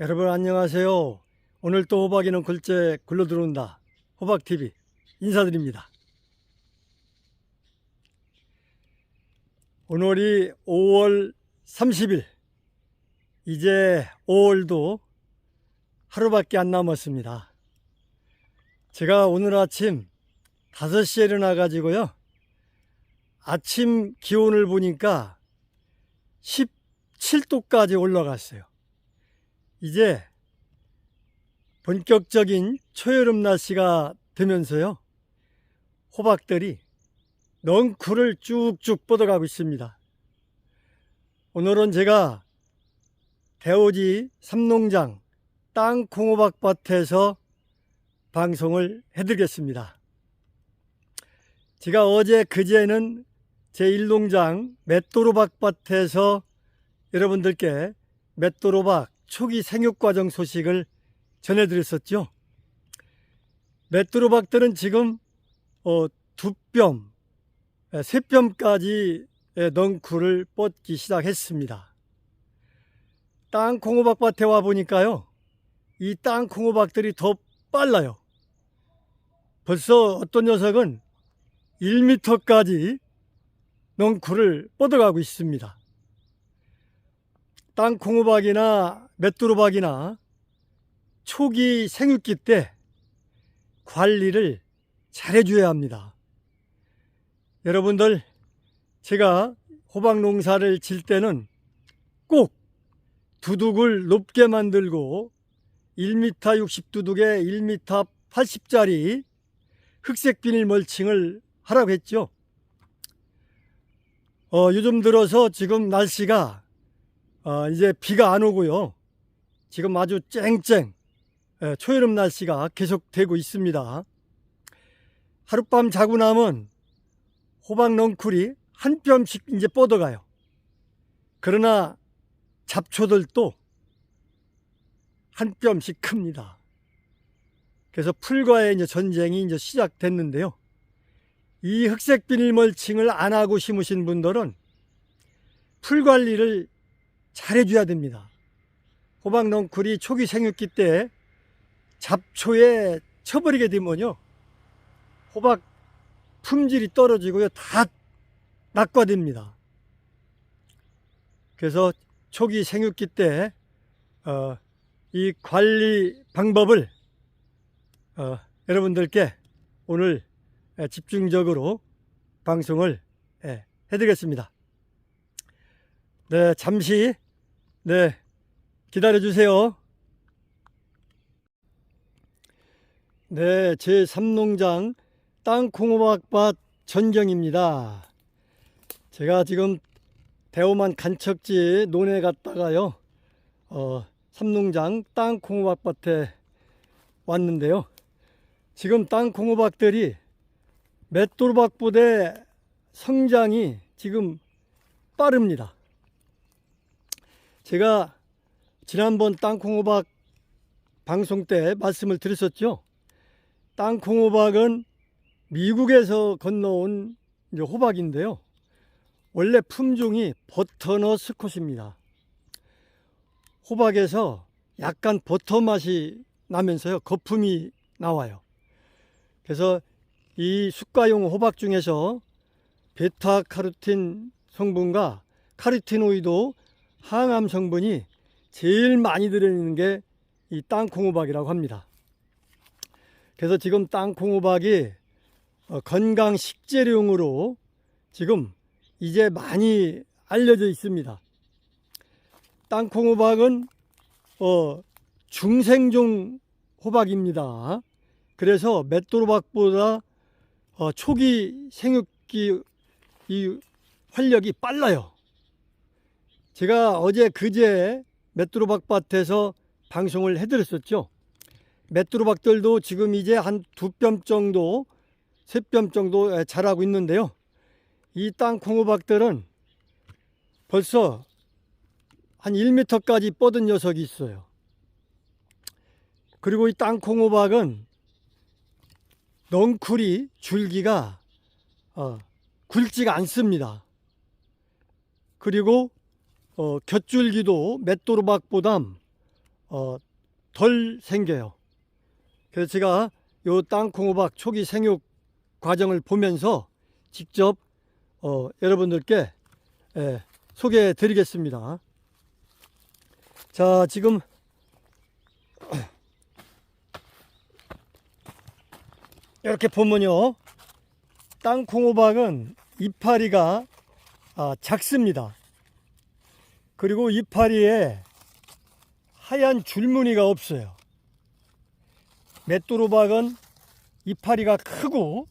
여러분 안녕하세요. 오늘 또 호박이는 글째 굴러 들어온다. 호박TV 인사드립니다. 오늘이 5월 30일. 이제 5월도 하루밖에 안 남았습니다. 제가 오늘 아침 5시에 일어나 가지고요. 아침 기온을 보니까 17도까지 올라갔어요. 이제 본격적인 초여름 날씨가 되면서요, 호박들이 넝쿨을 쭉쭉 뻗어가고 있습니다. 오늘은 제가 대오지 삼농장 땅콩호박밭에서 방송을 해드리겠습니다. 제가 어제 그제는 제1농장 맷도로박밭에서 여러분들께 맷도로박 초기 생육과정 소식을 전해드렸었죠. 맷도로박들은 지금 2뼘, 3뼘까지 넝쿨을 뻗기 시작했습니다. 땅콩호박밭에 와보니까요, 이 땅콩호박들이 더 빨라요. 벌써 어떤 녀석은 1m까지 넝쿨을 뻗어가고 있습니다. 땅콩호박이나 맷도로박이나 초기 생육기 때 관리를 잘 해줘야 합니다. 여러분들, 제가 호박 농사를 질 때는 꼭 두둑을 높게 만들고 1m 60 두둑에 1m 80짜리 흑색 비닐 멀칭을 하라고 했죠. 요즘 들어서 지금 날씨가 이제 비가 안 오고요. 지금 아주 쨍쨍 초여름 날씨가 계속되고 있습니다. 하룻밤 자고 나면 호박 넝쿨이 한 뼘씩 이제 뻗어가요. 그러나 잡초들도 한 뼘씩 큽니다. 그래서 풀과의 이제 전쟁이 이제 시작됐는데요. 이 흑색 비닐 멀칭을 안 하고 심으신 분들은 풀 관리를 잘 해줘야 됩니다. 호박 넝쿨이 초기 생육기 때 잡초에 쳐버리게 되면요, 호박 품질이 떨어지고요, 다 낙과됩니다. 그래서 초기 생육기 때 이 관리 방법을 여러분들께 오늘 집중적으로 방송을 해드리겠습니다. 네, 잠시 기다려 주세요. 네, 제3농장 땅콩호박밭 전경입니다. 제가 지금 대오만 간척지 논에 갔다가요, 삼농장 땅콩호박밭에 왔는데요. 지금 땅콩호박들이 맷도로박보다 성장이 지금 빠릅니다. 제가 지난번 땅콩호박 방송 때 말씀을 드렸었죠. 땅콩호박은 미국에서 건너온 이제 호박인데요. 원래 품종이 버터넛 스콧입니다. 호박에서 약간 버터 맛이 나면서요, 거품이 나와요. 그래서 이 수가용 호박 중에서 베타카로틴 성분과 카로티노이드 항암 성분이 제일 많이 들어있는 게 이 땅콩호박이라고 합니다. 그래서 지금 땅콩호박이 건강 식재료용으로 지금 이제 많이 알려져 있습니다. 땅콩호박은 중생종 호박입니다. 그래서 맷도로박보다 초기 생육기 이 활력이 빨라요. 제가 어제 그제 맷도로박밭에서 방송을 해드렸었죠. 맷도로박들도 지금 이제 한 2뼘 정도, 3뼘 정도 자라고 있는데요. 이 땅콩호박들은 벌써 한 1m까지 뻗은 녀석이 있어요. 그리고 이 땅콩호박은 넝쿨이 줄기가 굵지가 않습니다. 그리고 곁줄기도 맷도로박보다 덜 생겨요. 그래서 제가 요 땅콩 호박 초기 생육 과정을 보면서 직접 여러분들께 소개해 드리겠습니다. 자, 지금 이렇게 보면요, 땅콩 호박은 이파리가 작습니다. 그리고 이파리에 하얀 줄무늬가 없어요. 맷돌호박은 이파리가 크고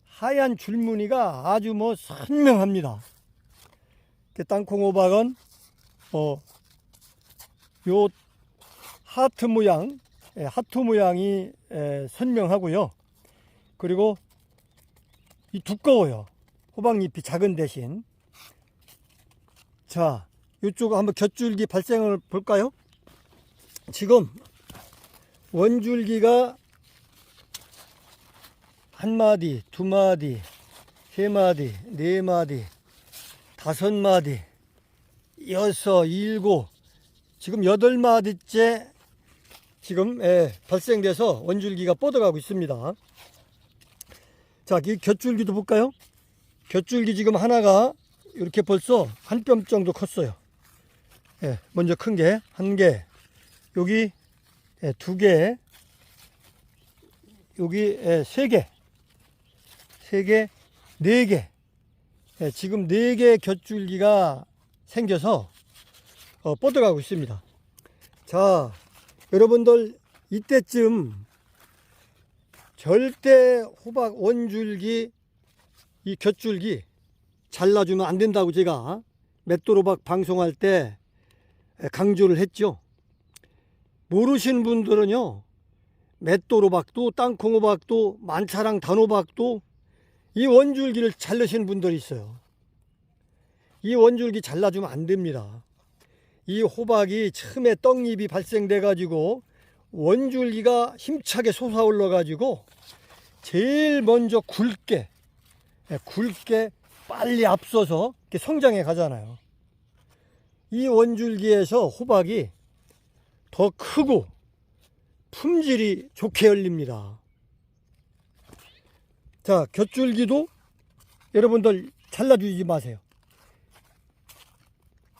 하얀 줄무늬가 아주 선명합니다. 땅콩 호박은 요 하트 모양이 선명하고요. 그리고 이 두꺼워요. 호박잎이 작은 대신. 자, 이쪽 한번 곁줄기 발생을 볼까요? 지금 원줄기가 한 마디, 두 마디, 세 마디, 네 마디, 다섯 마디, 여섯, 일곱, 지금 8마디째 지금 발생돼서 원줄기가 뻗어가고 있습니다. 자, 이 곁줄기도 볼까요? 곁줄기 지금 하나가 이렇게 벌써 한 뼘 정도 컸어요. 먼저 큰 게 한 개, 여기 두 개, 여기 세 개, 네 개. 지금 4개 곁줄기가 생겨서 뻗어가고 있습니다. 자, 여러분들 이때쯤 절대 호박 원줄기 이 곁줄기 잘라주면 안 된다고 제가 맷돌호박 방송할 때 강조를 했죠. 모르시는 분들은요, 맷돌호박도 땅콩호박도 만차랑 단호박도 이 원줄기를 자르시는 분들이 있어요. 이 원줄기 잘라주면 안 됩니다. 이 호박이 처음에 떡잎이 발생돼 가지고 원줄기가 힘차게 솟아올라 가지고 제일 먼저 굵게 빨리 앞서서 이렇게 성장해 가잖아요. 이 원줄기에서 호박이 더 크고 품질이 좋게 열립니다. 자, 곁줄기도 여러분들 잘라주지 마세요.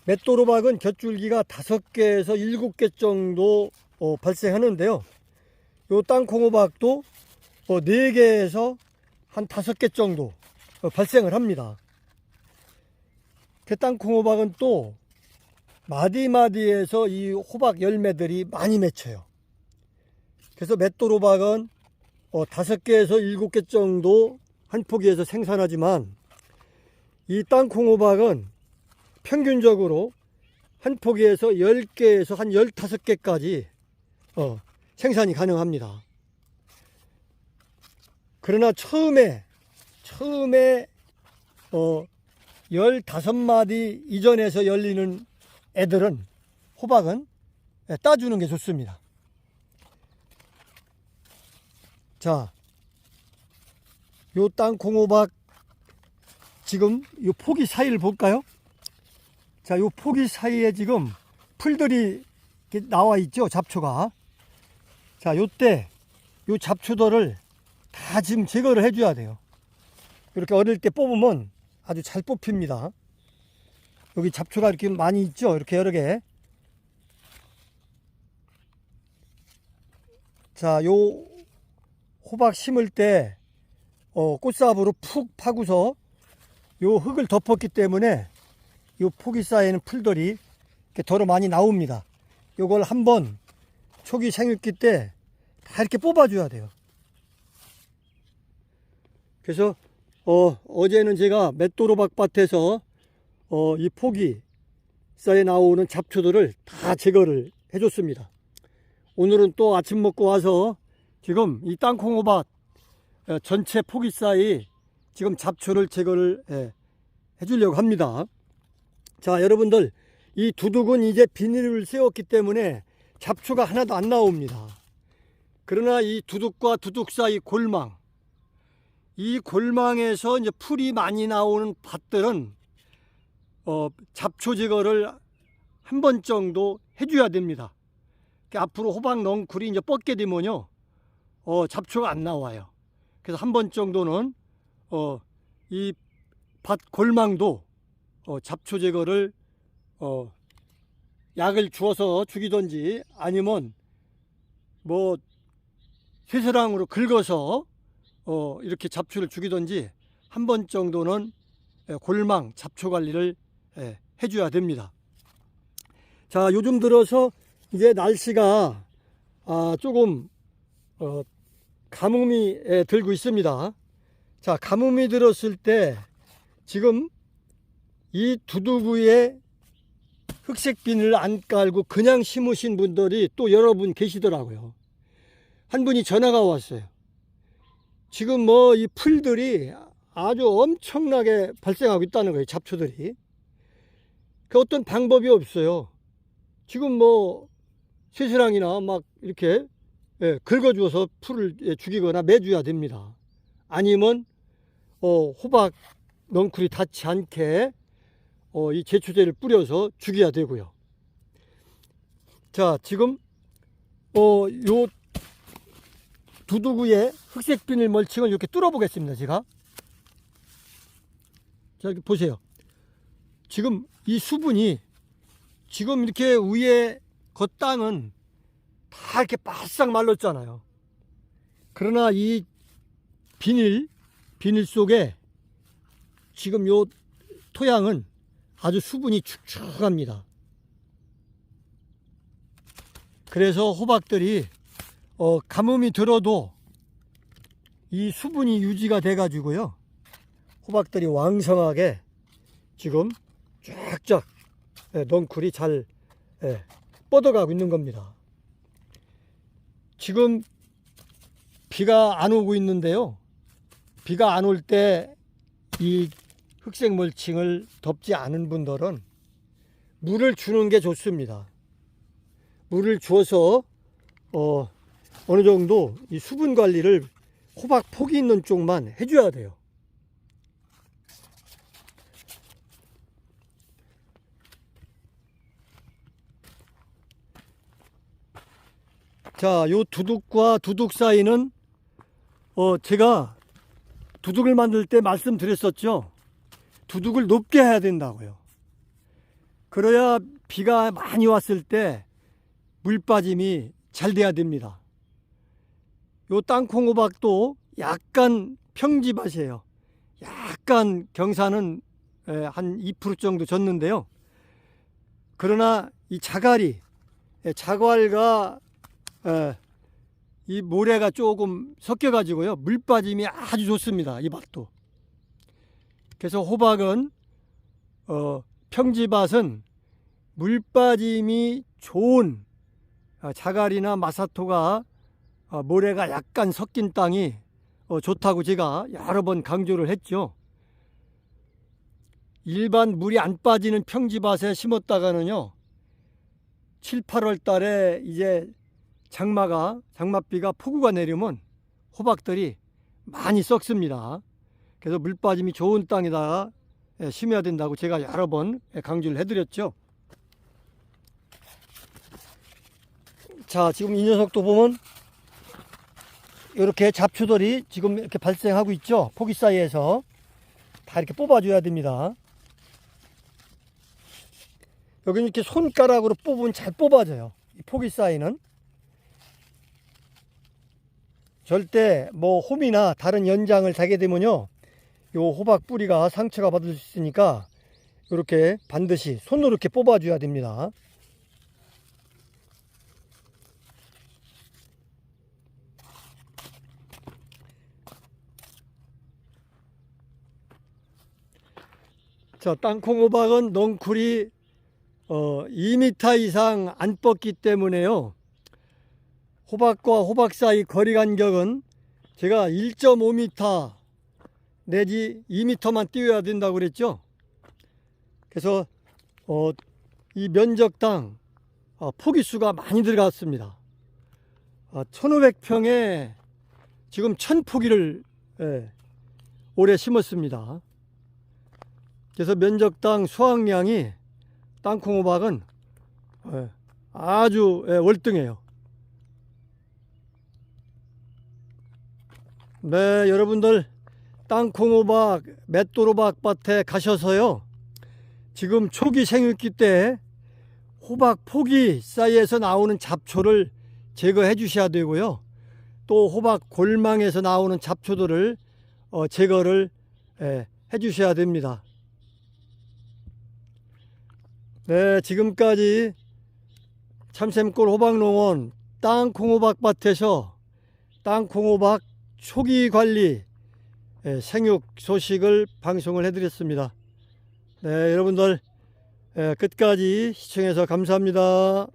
맷돌호박은 곁줄기가 5개에서 7개 정도 발생하는데요. 요 땅콩호박도 4개에서 한 5개 정도 발생을 합니다. 그 땅콩호박은 또 마디마디에서 이 호박 열매들이 많이 맺혀요. 그래서 맷돌호박은 5개에서 7개 정도 한 포기에서 생산하지만 이 땅콩호박은 평균적으로 한 포기에서 10개에서 한 15개까지 생산이 가능합니다. 그러나 처음에 15마디 이전에서 열리는 애들은 호박은 따주는 게 좋습니다. 자, 요 땅콩호박 지금 요 포기 사이를 볼까요? 자, 요 포기 사이에 지금 풀들이 이렇게 나와 있죠, 잡초가. 자, 요때 요 잡초들을 다 지금 제거를 해줘야 돼요. 이렇게 어릴 때 뽑으면 아주 잘 뽑힙니다. 여기 잡초가 이렇게 많이 있죠, 이렇게 여러 개. 자, 요 호박 심을 때 꽃삽으로 푹 파고서 요 흙을 덮었기 때문에 요 포기 사이에는 풀들이 이렇게 더러 많이 나옵니다. 요걸 한번 초기 생육기 때 다 이렇게 뽑아줘야 돼요. 그래서 어제는 제가 맷돌호박 밭에서 이 포기 사이에 나오는 잡초들을 다 제거를 해줬습니다. 오늘은 또 아침 먹고 와서 지금 이 땅콩호박 전체 포기 사이 지금 잡초를 제거를 해주려고 합니다. 자, 여러분들 이 두둑은 이제 비닐을 씌웠기 때문에 잡초가 하나도 안 나옵니다. 그러나 이 두둑과 두둑 사이 골망, 이 골망에서 이제 풀이 많이 나오는 밭들은 잡초 제거를 한 번 정도 해줘야 됩니다. 앞으로 호박 넝쿨이 이제 뻗게 되면요, 잡초가 안 나와요. 그래서 한 번 정도는 이 밭 골망도 잡초 제거를 약을 주어서 죽이든지 아니면 뭐 쇠사랑으로 긁어서 이렇게 잡초를 죽이든지 한 번 정도는 골망 잡초 관리를 해줘야 됩니다. 자, 요즘 들어서 이제 날씨가 조금 가뭄이 들고 있습니다. 자, 가뭄이 들었을 때 지금 이 두두부에 흑색 비늘 안 깔고 그냥 심으신 분들이 또 여러분 계시더라고요. 한 분이 전화가 왔어요. 지금 뭐 이 풀들이 아주 엄청나게 발생하고 있다는 거예요. 잡초들이. 그 어떤 방법이 없어요. 지금 뭐 쇠사랑이나 막 이렇게 긁어주어서 풀을 죽이거나 매줘야 됩니다. 아니면 호박 넝쿨이 닿지 않게 이 제초제를 뿌려서 죽여야 되고요. 자, 지금 요 두두구에 흑색 비닐 멀칭을 이렇게 뚫어 보겠습니다. 제가 자, 이렇게 보세요. 지금 이 수분이 지금 이렇게 위에 겉땅은 다 이렇게 바싹 말랐잖아요. 그러나 이 비닐 속에 지금 요 토양은 아주 수분이 축축합니다. 그래서 호박들이 가뭄이 들어도 이 수분이 유지가 돼 가지고요, 호박들이 왕성하게 지금 쫙쫙 넝쿨이 잘 뻗어가고 있는 겁니다. 지금 비가 안 오고 있는데요, 비가 안 올 때 이 흑색 멀칭을 덮지 않은 분들은 물을 주는 게 좋습니다. 물을 주어서 어느 정도 이 수분 관리를 호박 폭이 있는 쪽만 해줘야 돼요. 자, 요 두둑과 두둑 사이는 제가 두둑을 만들 때 말씀드렸었죠. 두둑을 높게 해야 된다고요. 그래야 비가 많이 왔을 때 물 빠짐이 잘 돼야 됩니다. 요 땅콩 호박도 약간 평지밭이에요. 약간 경사는 한 2% 정도 졌는데요. 그러나 이 자갈과 이 모래가 조금 섞여 가지고요, 물 빠짐이 아주 좋습니다. 이 밭도. 그래서 호박은 평지밭은 물 빠짐이 좋은 자갈이나 마사토가 모래가 약간 섞인 땅이 좋다고 제가 여러 번 강조를 했죠. 일반 물이 안 빠지는 평지밭에 심었다가는요, 7, 8월 달에 이제 장맛비가 폭우가 내리면 호박들이 많이 썩습니다. 그래서 물 빠짐이 좋은 땅에다가 심어야 된다고 제가 여러 번 강조를 해드렸죠. 자, 지금 이 녀석도 보면 이렇게 잡초들이 지금 이렇게 발생하고 있죠. 포기 사이에서 다 이렇게 뽑아줘야 됩니다. 여기는 이렇게 손가락으로 뽑으면 잘 뽑아져요. 이 포기 사이는 절대 뭐 홈이나 다른 연장을 자게 되면요, 요 호박 뿌리가 상처가 받을 수 있으니까 이렇게 반드시 손으로 이렇게 뽑아줘야 됩니다. 자, 땅콩 호박은 넝쿨이 2m 이상 안 뻗기 때문에요, 호박과 호박 사이 거리 간격은 제가 1.5m 내지 2m만 띄워야 된다고 그랬죠. 그래서 이 면적당 포기수가 많이 들어갔습니다. 1500평에 지금 1000포기를 올해 심었습니다. 그래서 면적당 수확량이 땅콩 호박은 아주 월등해요. 네, 여러분들 땅콩호박, 맷도로박 밭에 가셔서요, 지금 초기 생육기 때 호박 포기 사이에서 나오는 잡초를 제거해 주셔야 되고요, 또 호박 골망에서 나오는 잡초들을 제거를 해 주셔야 됩니다. 네, 지금까지 참샘골 호박농원 땅콩호박 밭에서 땅콩호박 초기 관리 생육 소식을 방송을 해드렸습니다. 네, 여러분들 끝까지 시청해서 감사합니다.